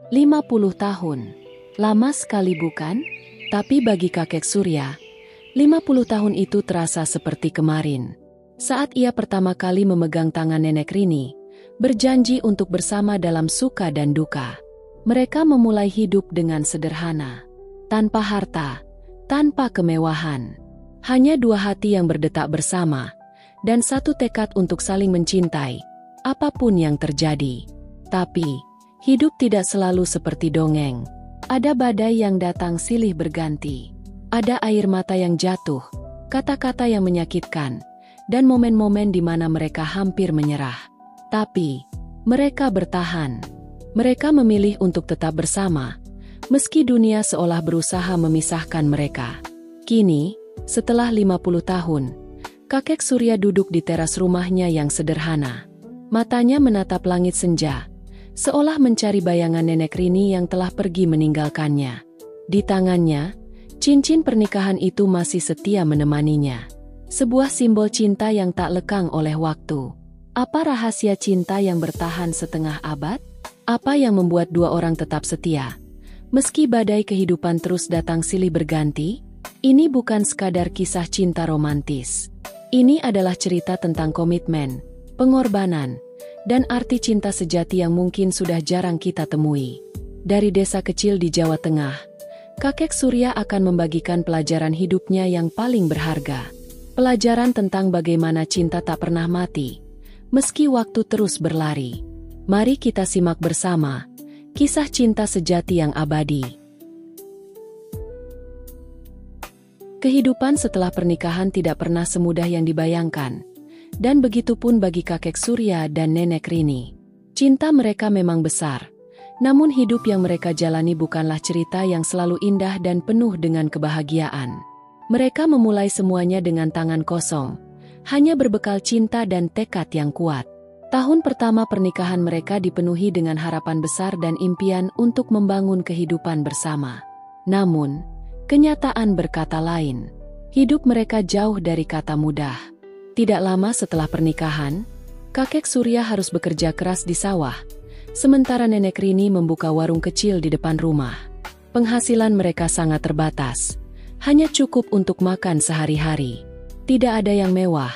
50 tahun. Lama sekali bukan? Tapi bagi kakek Surya, 50 tahun itu terasa seperti kemarin. Saat ia pertama kali memegang tangan Nenek Rini, berjanji untuk bersama dalam suka dan duka. Mereka memulai hidup dengan sederhana. Tanpa harta, tanpa kemewahan. Hanya dua hati yang berdetak bersama, dan satu tekad untuk saling mencintai, apapun yang terjadi. Tapi, hidup tidak selalu seperti dongeng. Ada badai yang datang silih berganti. Ada air mata yang jatuh, kata-kata yang menyakitkan, dan momen-momen di mana mereka hampir menyerah. Tapi, mereka bertahan. Mereka memilih untuk tetap bersama, meski dunia seolah berusaha memisahkan mereka. Kini, setelah 50 tahun, kakek Surya duduk di teras rumahnya yang sederhana. Matanya menatap langit senja, seolah mencari bayangan Nenek Rini yang telah pergi meninggalkannya. Di tangannya, cincin pernikahan itu masih setia menemaninya. Sebuah simbol cinta yang tak lekang oleh waktu. Apa rahasia cinta yang bertahan setengah abad? Apa yang membuat dua orang tetap setia? Meski badai kehidupan terus datang silih berganti, ini bukan sekadar kisah cinta romantis. Ini adalah cerita tentang komitmen, pengorbanan, dan arti cinta sejati yang mungkin sudah jarang kita temui. Dari desa kecil di Jawa Tengah, kakek Surya akan membagikan pelajaran hidupnya yang paling berharga. Pelajaran tentang bagaimana cinta tak pernah mati, meski waktu terus berlari. Mari kita simak bersama kisah cinta sejati yang abadi. Kehidupan setelah pernikahan tidak pernah semudah yang dibayangkan. Dan begitupun bagi kakek Surya dan Nenek Rini. Cinta mereka memang besar, namun hidup yang mereka jalani bukanlah cerita yang selalu indah dan penuh dengan kebahagiaan. Mereka memulai semuanya dengan tangan kosong, hanya berbekal cinta dan tekad yang kuat. Tahun pertama pernikahan mereka dipenuhi dengan harapan besar dan impian untuk membangun kehidupan bersama. Namun, kenyataan berkata lain. Hidup mereka jauh dari kata mudah. Tidak lama setelah pernikahan, kakek Surya harus bekerja keras di sawah, sementara Nenek Rini membuka warung kecil di depan rumah. Penghasilan mereka sangat terbatas, hanya cukup untuk makan sehari-hari. Tidak ada yang mewah,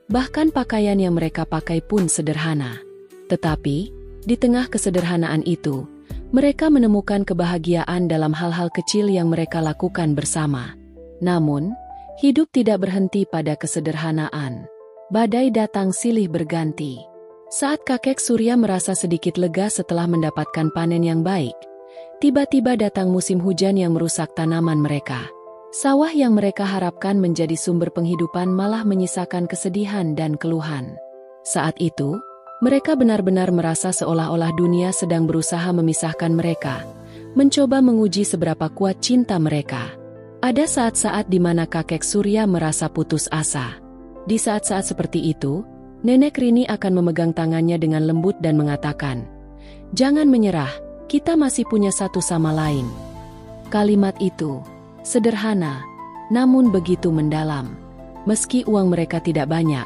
bahkan pakaian yang mereka pakai pun sederhana. Tetapi, di tengah kesederhanaan itu, mereka menemukan kebahagiaan dalam hal-hal kecil yang mereka lakukan bersama. Namun, hidup tidak berhenti pada kesederhanaan. Badai datang silih berganti. Saat kakek Surya merasa sedikit lega setelah mendapatkan panen yang baik, tiba-tiba datang musim hujan yang merusak tanaman mereka. Sawah yang mereka harapkan menjadi sumber penghidupan malah menyisakan kesedihan dan keluhan. Saat itu, mereka benar-benar merasa seolah-olah dunia sedang berusaha memisahkan mereka, mencoba menguji seberapa kuat cinta mereka. Ada saat-saat di mana kakek Surya merasa putus asa. Di saat-saat seperti itu, Nenek Rini akan memegang tangannya dengan lembut dan mengatakan, "Jangan menyerah, kita masih punya satu sama lain." Kalimat itu sederhana, namun begitu mendalam. Meski uang mereka tidak banyak,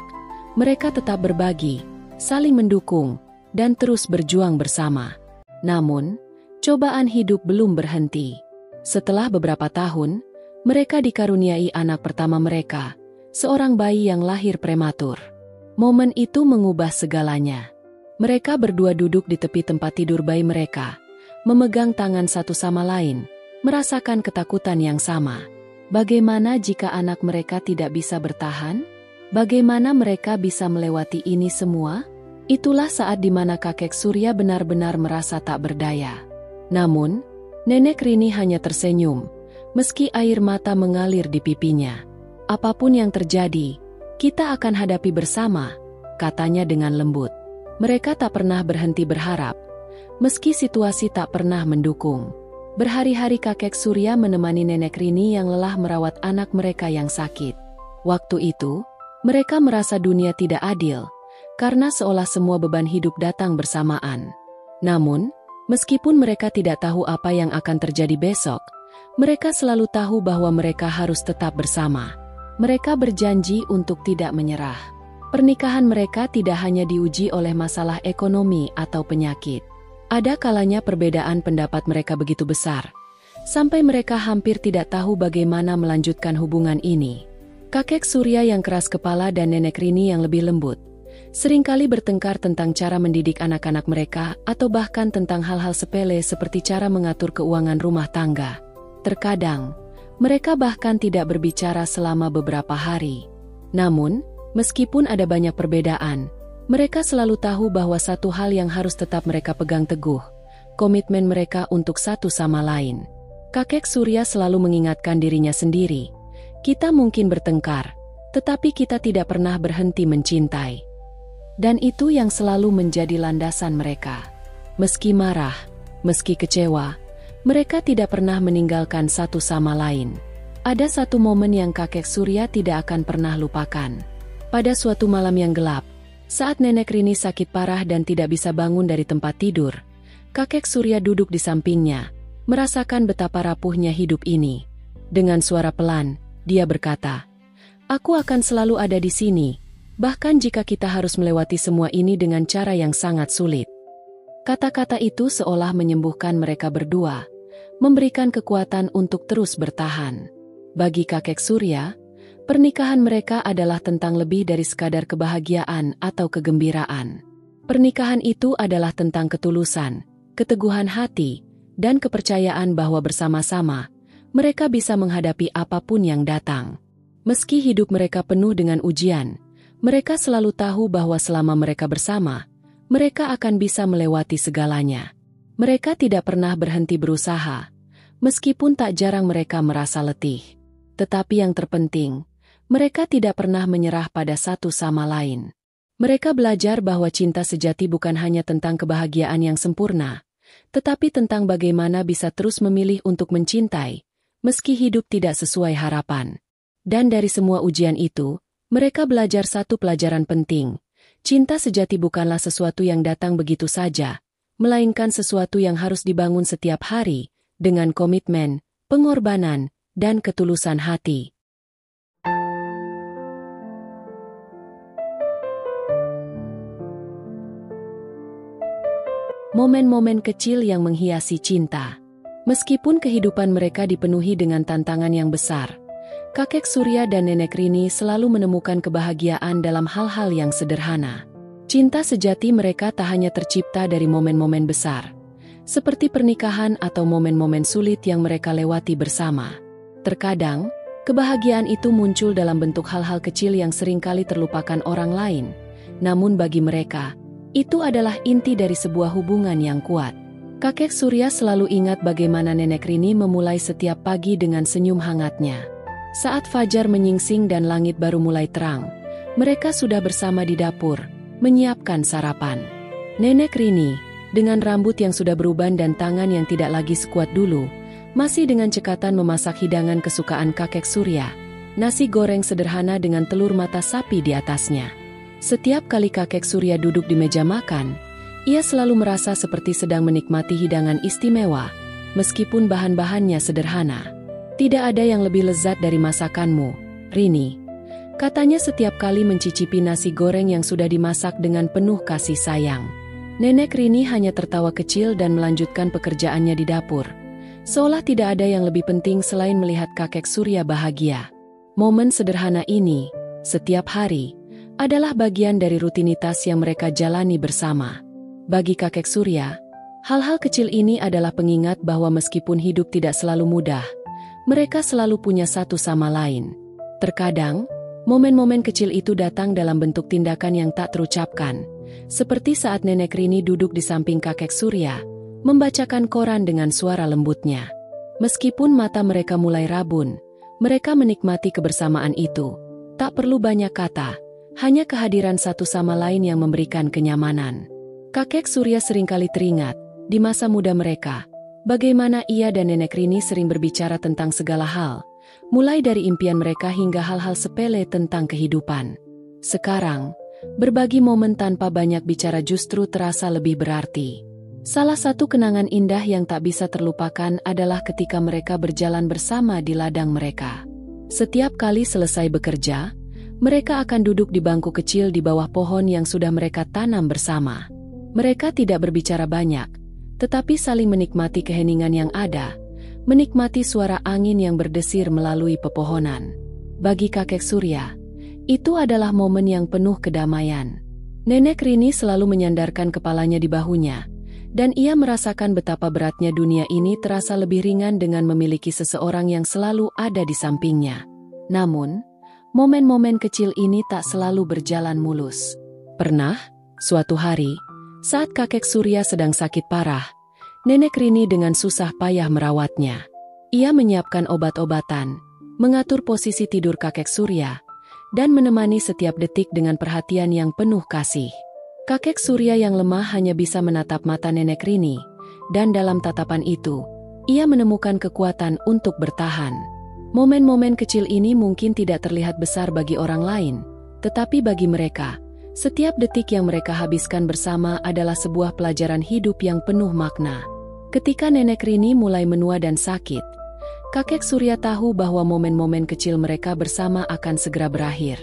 mereka tetap berbagi, saling mendukung, dan terus berjuang bersama. Namun, cobaan hidup belum berhenti. Setelah beberapa tahun, mereka dikaruniai anak pertama mereka, seorang bayi yang lahir prematur. Momen itu mengubah segalanya. Mereka berdua duduk di tepi tempat tidur bayi mereka, memegang tangan satu sama lain, merasakan ketakutan yang sama. Bagaimana jika anak mereka tidak bisa bertahan? Bagaimana mereka bisa melewati ini semua? Itulah saat di mana kakek Surya benar-benar merasa tak berdaya. Namun, Nenek Rini hanya tersenyum, meski air mata mengalir di pipinya. "Apapun yang terjadi, kita akan hadapi bersama," katanya dengan lembut. Mereka tak pernah berhenti berharap, meski situasi tak pernah mendukung. Berhari-hari kakek Surya menemani Nenek Rini yang lelah merawat anak mereka yang sakit. Waktu itu, mereka merasa dunia tidak adil, karena seolah semua beban hidup datang bersamaan. Namun, meskipun mereka tidak tahu apa yang akan terjadi besok, mereka selalu tahu bahwa mereka harus tetap bersama. Mereka berjanji untuk tidak menyerah. Pernikahan mereka tidak hanya diuji oleh masalah ekonomi atau penyakit. Ada kalanya perbedaan pendapat mereka begitu besar, sampai mereka hampir tidak tahu bagaimana melanjutkan hubungan ini. Kakek Surya yang keras kepala dan Nenek Rini yang lebih lembut, seringkali bertengkar tentang cara mendidik anak-anak mereka atau bahkan tentang hal-hal sepele seperti cara mengatur keuangan rumah tangga. Terkadang, mereka bahkan tidak berbicara selama beberapa hari. Namun, meskipun ada banyak perbedaan, mereka selalu tahu bahwa satu hal yang harus tetap mereka pegang teguh, komitmen mereka untuk satu sama lain. Kakek Surya selalu mengingatkan dirinya sendiri, kita mungkin bertengkar, tetapi kita tidak pernah berhenti mencintai. Dan itu yang selalu menjadi landasan mereka. Meski marah, meski kecewa, mereka tidak pernah meninggalkan satu sama lain. Ada satu momen yang kakek Surya tidak akan pernah lupakan. Pada suatu malam yang gelap, saat Nenek Rini sakit parah dan tidak bisa bangun dari tempat tidur, kakek Surya duduk di sampingnya, merasakan betapa rapuhnya hidup ini. Dengan suara pelan, dia berkata, "Aku akan selalu ada di sini, bahkan jika kita harus melewati semua ini dengan cara yang sangat sulit." Kata-kata itu seolah menyembuhkan mereka berdua, memberikan kekuatan untuk terus bertahan. Bagi kakek Surya, pernikahan mereka adalah tentang lebih dari sekadar kebahagiaan atau kegembiraan. Pernikahan itu adalah tentang ketulusan, keteguhan hati, dan kepercayaan bahwa bersama-sama, mereka bisa menghadapi apapun yang datang. Meski hidup mereka penuh dengan ujian, mereka selalu tahu bahwa selama mereka bersama, mereka akan bisa melewati segalanya. Mereka tidak pernah berhenti berusaha, meskipun tak jarang mereka merasa letih. Tetapi yang terpenting, mereka tidak pernah menyerah pada satu sama lain. Mereka belajar bahwa cinta sejati bukan hanya tentang kebahagiaan yang sempurna, tetapi tentang bagaimana bisa terus memilih untuk mencintai, meski hidup tidak sesuai harapan. Dan dari semua ujian itu, mereka belajar satu pelajaran penting. Cinta sejati bukanlah sesuatu yang datang begitu saja, melainkan sesuatu yang harus dibangun setiap hari, dengan komitmen, pengorbanan, dan ketulusan hati. Momen-momen kecil yang menghiasi cinta. Meskipun kehidupan mereka dipenuhi dengan tantangan yang besar, kakek Surya dan Nenek Rini selalu menemukan kebahagiaan dalam hal-hal yang sederhana. Cinta sejati mereka tak hanya tercipta dari momen-momen besar, seperti pernikahan atau momen-momen sulit yang mereka lewati bersama. Terkadang, kebahagiaan itu muncul dalam bentuk hal-hal kecil yang seringkali terlupakan orang lain. Namun bagi mereka, itu adalah inti dari sebuah hubungan yang kuat. Kakek Surya selalu ingat bagaimana Nenek Rini memulai setiap pagi dengan senyum hangatnya. Saat fajar menyingsing dan langit baru mulai terang, mereka sudah bersama di dapur, menyiapkan sarapan. Nenek Rini, dengan rambut yang sudah beruban dan tangan yang tidak lagi sekuat dulu, masih dengan cekatan memasak hidangan kesukaan kakek Surya, nasi goreng sederhana dengan telur mata sapi di atasnya. Setiap kali kakek Surya duduk di meja makan, ia selalu merasa seperti sedang menikmati hidangan istimewa, meskipun bahan-bahannya sederhana. "Tidak ada yang lebih lezat dari masakanmu, Rini," katanya setiap kali mencicipi nasi goreng yang sudah dimasak dengan penuh kasih sayang. Nenek Rini hanya tertawa kecil dan melanjutkan pekerjaannya di dapur, seolah tidak ada yang lebih penting selain melihat kakek Surya bahagia. Momen sederhana ini, setiap hari, adalah bagian dari rutinitas yang mereka jalani bersama. Bagi kakek Surya, hal-hal kecil ini adalah pengingat bahwa meskipun hidup tidak selalu mudah, mereka selalu punya satu sama lain. Terkadang, momen-momen kecil itu datang dalam bentuk tindakan yang tak terucapkan, seperti saat Nenek Rini duduk di samping kakek Surya, membacakan koran dengan suara lembutnya. Meskipun mata mereka mulai rabun, mereka menikmati kebersamaan itu. Tak perlu banyak kata, hanya kehadiran satu sama lain yang memberikan kenyamanan. Kakek Surya seringkali teringat, di masa muda mereka, bagaimana ia dan Nenek Rini sering berbicara tentang segala hal, mulai dari impian mereka hingga hal-hal sepele tentang kehidupan. Sekarang, berbagi momen tanpa banyak bicara justru terasa lebih berarti. Salah satu kenangan indah yang tak bisa terlupakan adalah ketika mereka berjalan bersama di ladang mereka. Setiap kali selesai bekerja, mereka akan duduk di bangku kecil di bawah pohon yang sudah mereka tanam bersama. Mereka tidak berbicara banyak, tetapi saling menikmati keheningan yang ada, menikmati suara angin yang berdesir melalui pepohonan. Bagi kakek Surya, itu adalah momen yang penuh kedamaian. Nenek Rini selalu menyandarkan kepalanya di bahunya, dan ia merasakan betapa beratnya dunia ini terasa lebih ringan dengan memiliki seseorang yang selalu ada di sampingnya. Namun, momen-momen kecil ini tak selalu berjalan mulus. Pernah, suatu hari, saat kakek Surya sedang sakit parah, Nenek Rini dengan susah payah merawatnya. Ia menyiapkan obat-obatan, mengatur posisi tidur kakek Surya, dan menemani setiap detik dengan perhatian yang penuh kasih. Kakek Surya yang lemah hanya bisa menatap mata Nenek Rini, dan dalam tatapan itu, ia menemukan kekuatan untuk bertahan. Momen-momen kecil ini mungkin tidak terlihat besar bagi orang lain, tetapi bagi mereka, setiap detik yang mereka habiskan bersama adalah sebuah pelajaran hidup yang penuh makna. Ketika Nenek Rini mulai menua dan sakit, kakek Surya tahu bahwa momen-momen kecil mereka bersama akan segera berakhir.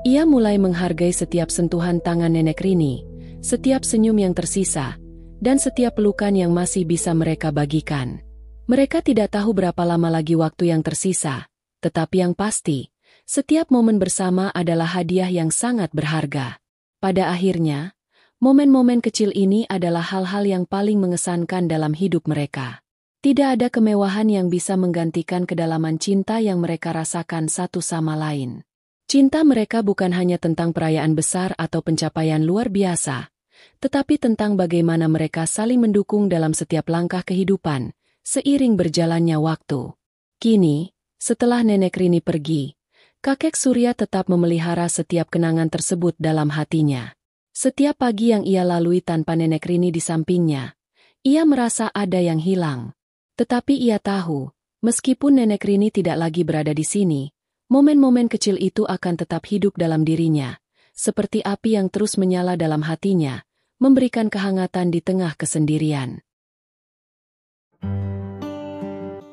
Ia mulai menghargai setiap sentuhan tangan Nenek Rini, setiap senyum yang tersisa, dan setiap pelukan yang masih bisa mereka bagikan. Mereka tidak tahu berapa lama lagi waktu yang tersisa, tetapi yang pasti, setiap momen bersama adalah hadiah yang sangat berharga. Pada akhirnya, momen-momen kecil ini adalah hal-hal yang paling mengesankan dalam hidup mereka. Tidak ada kemewahan yang bisa menggantikan kedalaman cinta yang mereka rasakan satu sama lain. Cinta mereka bukan hanya tentang perayaan besar atau pencapaian luar biasa, tetapi tentang bagaimana mereka saling mendukung dalam setiap langkah kehidupan, seiring berjalannya waktu. Kini, setelah Nenek Rini pergi, kakek Surya tetap memelihara setiap kenangan tersebut dalam hatinya. Setiap pagi yang ia lalui tanpa Nenek Rini di sampingnya, ia merasa ada yang hilang. Tetapi ia tahu, meskipun Nenek Rini tidak lagi berada di sini, momen-momen kecil itu akan tetap hidup dalam dirinya, seperti api yang terus menyala dalam hatinya, memberikan kehangatan di tengah kesendirian.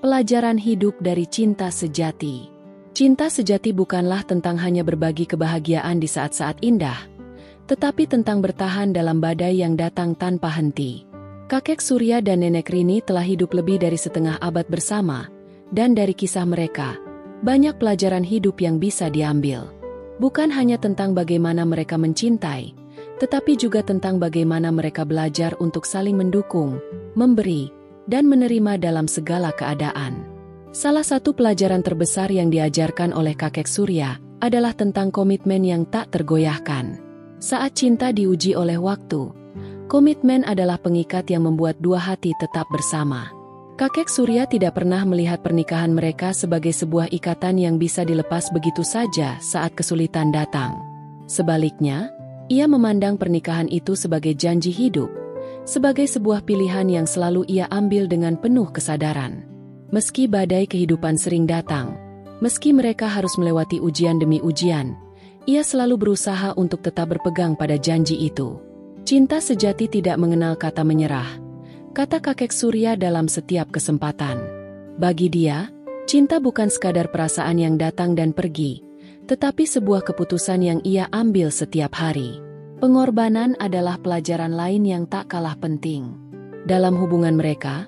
Pelajaran hidup dari cinta sejati. Cinta sejati bukanlah tentang hanya berbagi kebahagiaan di saat-saat indah, tetapi tentang bertahan dalam badai yang datang tanpa henti. Kakek Surya dan Nenek Rini telah hidup lebih dari setengah abad bersama, dan dari kisah mereka, banyak pelajaran hidup yang bisa diambil. Bukan hanya tentang bagaimana mereka mencintai, tetapi juga tentang bagaimana mereka belajar untuk saling mendukung, memberi, dan menerima dalam segala keadaan. Salah satu pelajaran terbesar yang diajarkan oleh kakek Surya adalah tentang komitmen yang tak tergoyahkan. Saat cinta diuji oleh waktu, komitmen adalah pengikat yang membuat dua hati tetap bersama. Kakek Surya tidak pernah melihat pernikahan mereka sebagai sebuah ikatan yang bisa dilepas begitu saja saat kesulitan datang. Sebaliknya, ia memandang pernikahan itu sebagai janji hidup, sebagai sebuah pilihan yang selalu ia ambil dengan penuh kesadaran. Meski badai kehidupan sering datang, meski mereka harus melewati ujian demi ujian, ia selalu berusaha untuk tetap berpegang pada janji itu. Cinta sejati tidak mengenal kata menyerah, kata kakek Surya dalam setiap kesempatan. Bagi dia, cinta bukan sekadar perasaan yang datang dan pergi, tetapi sebuah keputusan yang ia ambil setiap hari. Pengorbanan adalah pelajaran lain yang tak kalah penting. Dalam hubungan mereka,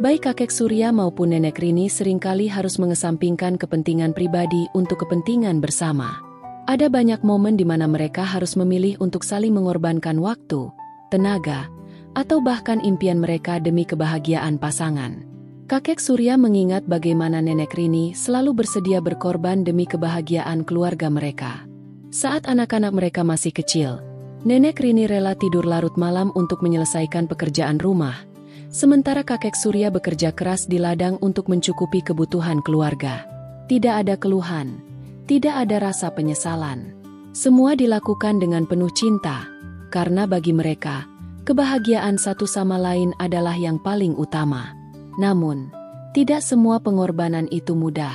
baik kakek Surya maupun Nenek Rini seringkali harus mengesampingkan kepentingan pribadi untuk kepentingan bersama. Ada banyak momen di mana mereka harus memilih untuk saling mengorbankan waktu, tenaga, atau bahkan impian mereka demi kebahagiaan pasangan. Kakek Surya mengingat bagaimana Nenek Rini selalu bersedia berkorban demi kebahagiaan keluarga mereka. Saat anak-anak mereka masih kecil, Nenek Rini rela tidur larut malam untuk menyelesaikan pekerjaan rumah, sementara kakek Surya bekerja keras di ladang untuk mencukupi kebutuhan keluarga. Tidak ada keluhan, tidak ada rasa penyesalan. Semua dilakukan dengan penuh cinta, karena bagi mereka, kebahagiaan satu sama lain adalah yang paling utama. Namun, tidak semua pengorbanan itu mudah.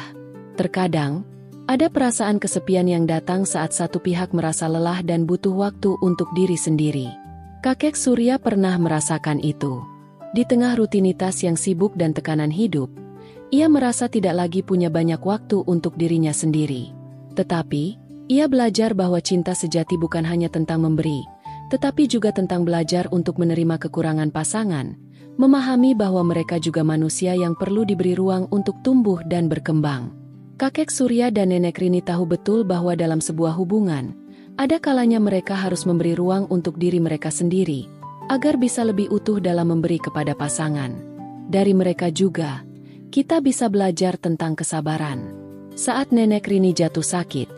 Terkadang, ada perasaan kesepian yang datang saat satu pihak merasa lelah dan butuh waktu untuk diri sendiri. Kakek Surya pernah merasakan itu. Di tengah rutinitas yang sibuk dan tekanan hidup, ia merasa tidak lagi punya banyak waktu untuk dirinya sendiri. Tetapi, ia belajar bahwa cinta sejati bukan hanya tentang memberi, tetapi juga tentang belajar untuk menerima kekurangan pasangan, memahami bahwa mereka juga manusia yang perlu diberi ruang untuk tumbuh dan berkembang. Kakek Surya dan Nenek Rini tahu betul bahwa dalam sebuah hubungan, ada kalanya mereka harus memberi ruang untuk diri mereka sendiri, agar bisa lebih utuh dalam memberi kepada pasangan. Dari mereka juga, kita bisa belajar tentang kesabaran. Saat Nenek Rini jatuh sakit,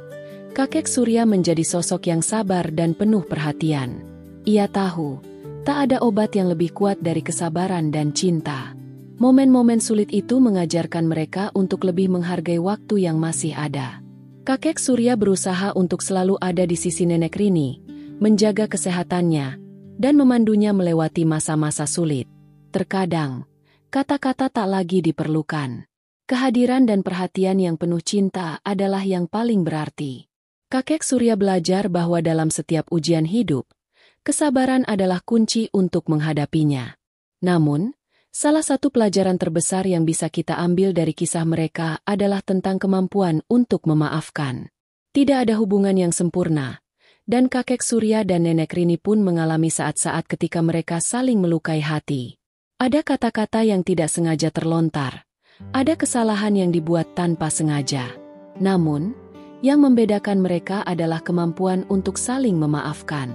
kakek Surya menjadi sosok yang sabar dan penuh perhatian. Ia tahu, tak ada obat yang lebih kuat dari kesabaran dan cinta. Momen-momen sulit itu mengajarkan mereka untuk lebih menghargai waktu yang masih ada. Kakek Surya berusaha untuk selalu ada di sisi Nenek Rini, menjaga kesehatannya, dan memandunya melewati masa-masa sulit. Terkadang, kata-kata tak lagi diperlukan. Kehadiran dan perhatian yang penuh cinta adalah yang paling berarti. Kakek Surya belajar bahwa dalam setiap ujian hidup, kesabaran adalah kunci untuk menghadapinya. Namun, salah satu pelajaran terbesar yang bisa kita ambil dari kisah mereka adalah tentang kemampuan untuk memaafkan. Tidak ada hubungan yang sempurna, dan kakek Surya dan Nenek Rini pun mengalami saat-saat ketika mereka saling melukai hati. Ada kata-kata yang tidak sengaja terlontar, ada kesalahan yang dibuat tanpa sengaja. Namun, yang membedakan mereka adalah kemampuan untuk saling memaafkan.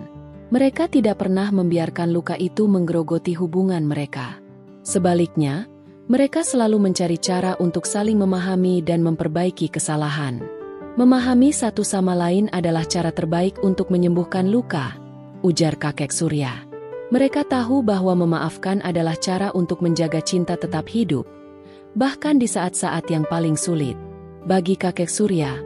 Mereka tidak pernah membiarkan luka itu menggerogoti hubungan mereka. Sebaliknya, mereka selalu mencari cara untuk saling memahami dan memperbaiki kesalahan. Memahami satu sama lain adalah cara terbaik untuk menyembuhkan luka, ujar kakek Surya. Mereka tahu bahwa memaafkan adalah cara untuk menjaga cinta tetap hidup, bahkan di saat-saat yang paling sulit. Bagi kakek Surya,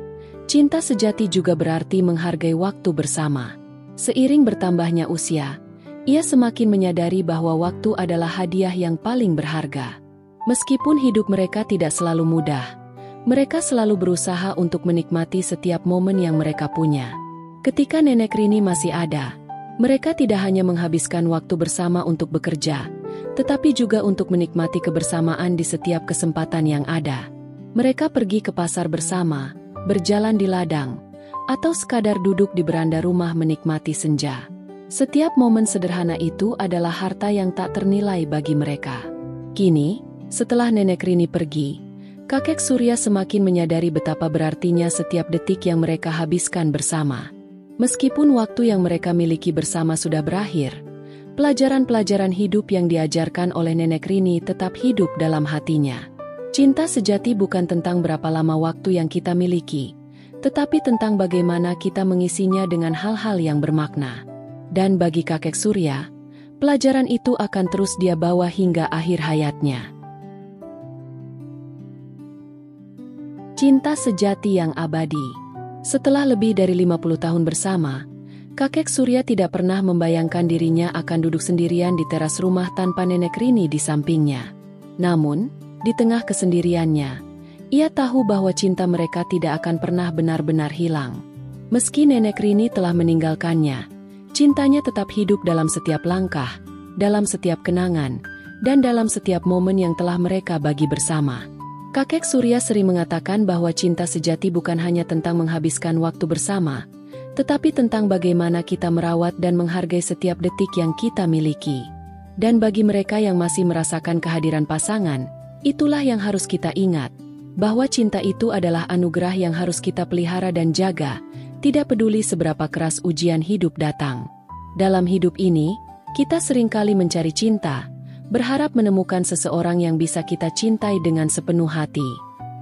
cinta sejati juga berarti menghargai waktu bersama. Seiring bertambahnya usia, ia semakin menyadari bahwa waktu adalah hadiah yang paling berharga. Meskipun hidup mereka tidak selalu mudah, mereka selalu berusaha untuk menikmati setiap momen yang mereka punya. Ketika Nenek Rini masih ada, mereka tidak hanya menghabiskan waktu bersama untuk bekerja, tetapi juga untuk menikmati kebersamaan di setiap kesempatan yang ada. Mereka pergi ke pasar bersama, berjalan di ladang, atau sekadar duduk di beranda rumah menikmati senja. Setiap momen sederhana itu adalah harta yang tak ternilai bagi mereka. Kini, setelah Nenek Rini pergi, kakek Surya semakin menyadari betapa berartinya setiap detik yang mereka habiskan bersama. Meskipun waktu yang mereka miliki bersama sudah berakhir, pelajaran-pelajaran hidup yang diajarkan oleh Nenek Rini tetap hidup dalam hatinya. Cinta sejati bukan tentang berapa lama waktu yang kita miliki, tetapi tentang bagaimana kita mengisinya dengan hal-hal yang bermakna. Dan bagi kakek Surya, pelajaran itu akan terus dia bawa hingga akhir hayatnya. Cinta sejati yang abadi. Setelah lebih dari 50 tahun bersama, kakek Surya tidak pernah membayangkan dirinya akan duduk sendirian di teras rumah tanpa Nenek Rini di sampingnya. Namun, di tengah kesendiriannya, ia tahu bahwa cinta mereka tidak akan pernah benar-benar hilang. Meski Nenek Rini telah meninggalkannya, cintanya tetap hidup dalam setiap langkah, dalam setiap kenangan, dan dalam setiap momen yang telah mereka bagi bersama. Kakek Surya sering mengatakan bahwa cinta sejati bukan hanya tentang menghabiskan waktu bersama, tetapi tentang bagaimana kita merawat dan menghargai setiap detik yang kita miliki. Dan bagi mereka yang masih merasakan kehadiran pasangan, itulah yang harus kita ingat, bahwa cinta itu adalah anugerah yang harus kita pelihara dan jaga, tidak peduli seberapa keras ujian hidup datang. Dalam hidup ini, kita seringkali mencari cinta, berharap menemukan seseorang yang bisa kita cintai dengan sepenuh hati.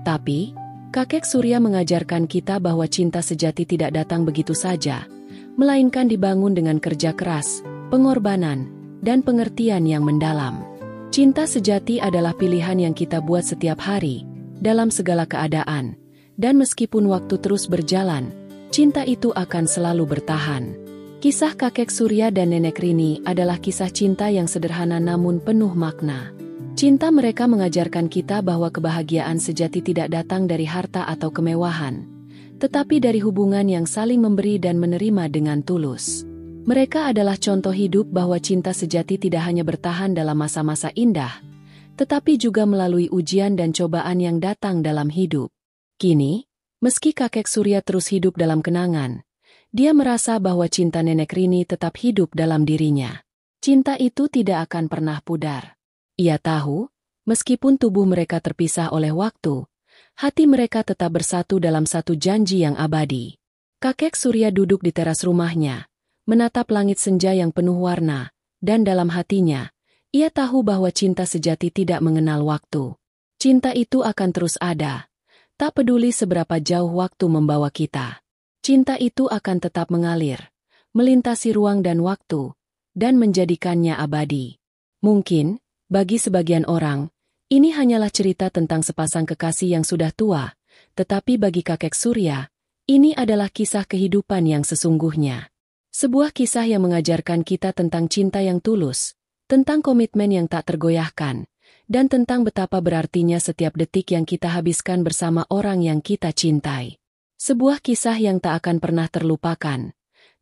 Tapi, kakek Surya mengajarkan kita bahwa cinta sejati tidak datang begitu saja, melainkan dibangun dengan kerja keras, pengorbanan, dan pengertian yang mendalam. Cinta sejati adalah pilihan yang kita buat setiap hari, dalam segala keadaan, dan meskipun waktu terus berjalan, cinta itu akan selalu bertahan. Kisah kakek Surya dan Nenek Rini adalah kisah cinta yang sederhana namun penuh makna. Cinta mereka mengajarkan kita bahwa kebahagiaan sejati tidak datang dari harta atau kemewahan, tetapi dari hubungan yang saling memberi dan menerima dengan tulus. Mereka adalah contoh hidup bahwa cinta sejati tidak hanya bertahan dalam masa-masa indah, tetapi juga melalui ujian dan cobaan yang datang dalam hidup. Kini, meski kakek Surya terus hidup dalam kenangan, dia merasa bahwa cinta Nenek Rini tetap hidup dalam dirinya. Cinta itu tidak akan pernah pudar. Ia tahu, meskipun tubuh mereka terpisah oleh waktu, hati mereka tetap bersatu dalam satu janji yang abadi. Kakek Surya duduk di teras rumahnya, menatap langit senja yang penuh warna, dan dalam hatinya, ia tahu bahwa cinta sejati tidak mengenal waktu. Cinta itu akan terus ada, tak peduli seberapa jauh waktu membawa kita. Cinta itu akan tetap mengalir, melintasi ruang dan waktu, dan menjadikannya abadi. Mungkin, bagi sebagian orang, ini hanyalah cerita tentang sepasang kekasih yang sudah tua, tetapi bagi kakek Surya, ini adalah kisah kehidupan yang sesungguhnya. Sebuah kisah yang mengajarkan kita tentang cinta yang tulus, tentang komitmen yang tak tergoyahkan, dan tentang betapa berartinya setiap detik yang kita habiskan bersama orang yang kita cintai. Sebuah kisah yang tak akan pernah terlupakan,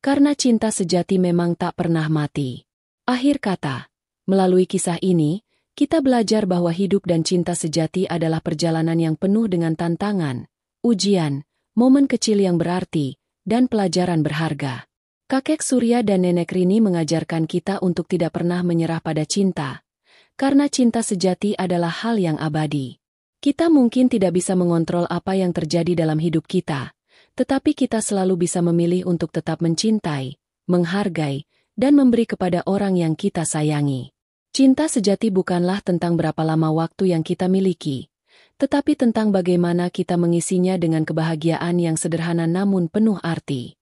karena cinta sejati memang tak pernah mati. Akhir kata, melalui kisah ini, kita belajar bahwa hidup dan cinta sejati adalah perjalanan yang penuh dengan tantangan, ujian, momen kecil yang berarti, dan pelajaran berharga. Kakek Surya dan Nenek Rini mengajarkan kita untuk tidak pernah menyerah pada cinta, karena cinta sejati adalah hal yang abadi. Kita mungkin tidak bisa mengontrol apa yang terjadi dalam hidup kita, tetapi kita selalu bisa memilih untuk tetap mencintai, menghargai, dan memberi kepada orang yang kita sayangi. Cinta sejati bukanlah tentang berapa lama waktu yang kita miliki, tetapi tentang bagaimana kita mengisinya dengan kebahagiaan yang sederhana namun penuh arti.